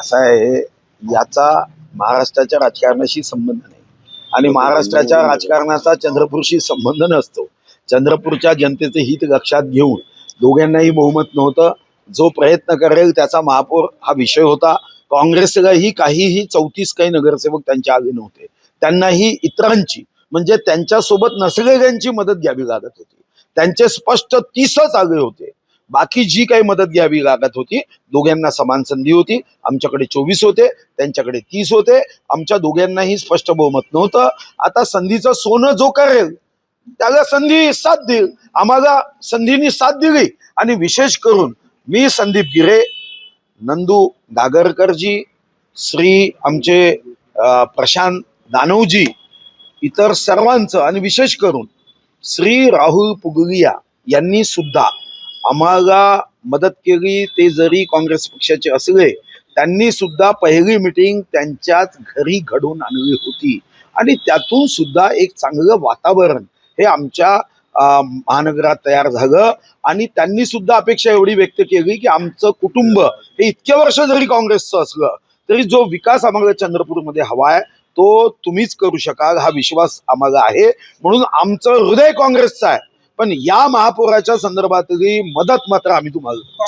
असा आहे, याचा महाराष्ट्राच्या राजकारणाशी संबंध नाही आणि महाराष्ट्राच्या राजकारणाचा चंद्रपूरशी संबंध नसतो. चंद्रपूरच्या जनतेचे हित लक्षात घेऊन दोघांनाही बहुमत नव्हतं. जो प्रयत्न करेल त्याचा महापौर हा विषय होता. काँग्रेसलाही काहीही 34 काही नगरसेवक त्यांच्या आले नव्हते. त्यांनाही इतरांची म्हणजे त्यांच्यासोबत नसलेल्यांची मदत घ्यावी लागत होती. त्यांचे स्पष्ट 30च आले होते. बाकी जी काही मदत घ्यावी लागत होती दोघांना समान संधी होती. आमच्याकडे 24 होते, त्यांच्याकडे 30 होते. आमच्या दोघांनाही स्पष्ट बहुमत नव्हतं. आता संधीचं सोनं जो करेल त्याला संधी साथ देईल. आम्हाला संधीनी साथ दिली आणि विशेष करून मी संदीप गिरे, नंदू गागरकरजी, श्री आमचे प्रशांत दानवजी, इतर सर्वांचं आणि विशेष करून श्री राहुल पुगलिया यांनी सुद्धा आम्हाला मदत केली. ते जरी काँग्रेस पक्षाचे असले त्यांनी सुद्धा पहिली मीटिंग त्यांच्याच घरी घडवून आणली होती आणि त्यातून सुद्धा एक चांगलं वातावरण हे आमच्या महानगरात तयार झालं. आणि त्यांनी सुद्धा अपेक्षा एवढी व्यक्त केली की आमचं कुटुंब हे इतक्या वर्ष जरी काँग्रेसचं असलं तरी जो विकास आम्हाला चंद्रपूरमध्ये हवा आहे तो तुम्हीच करू शकाल हा विश्वास आम्हाला आहे. म्हणून आमचं हृदय काँग्रेसचं आहे. पण या महापौराच्या संदर्भातली मदत मात्र आम्ही तुम्हाला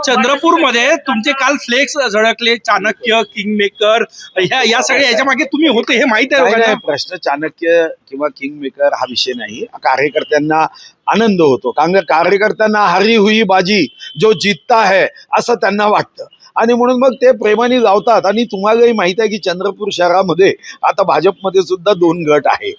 चंद्रपूरमध्ये तुमचे काल फ्लेक्स झळकले, चाणक्य, किंगमेकर, या सगळ्या याच्या मागे तुम्ही होते हे माहित आहे नाही. प्रश्न चाणक्य किंवा किंगमेकर हा विषय नाही. कार्यकर्त्यांना आनंद होतो. कार्यकर्त्यांना हारी हुई बाजी जो जीतता है असं त्यांना वाटतं आणि म्हणून मग ते प्रेमाने लावतात. आणि तुम्हालाही माहित आहे की चंद्रपूर शहरामध्ये आता भाजपमध्ये सुद्धा 2 गट आहे.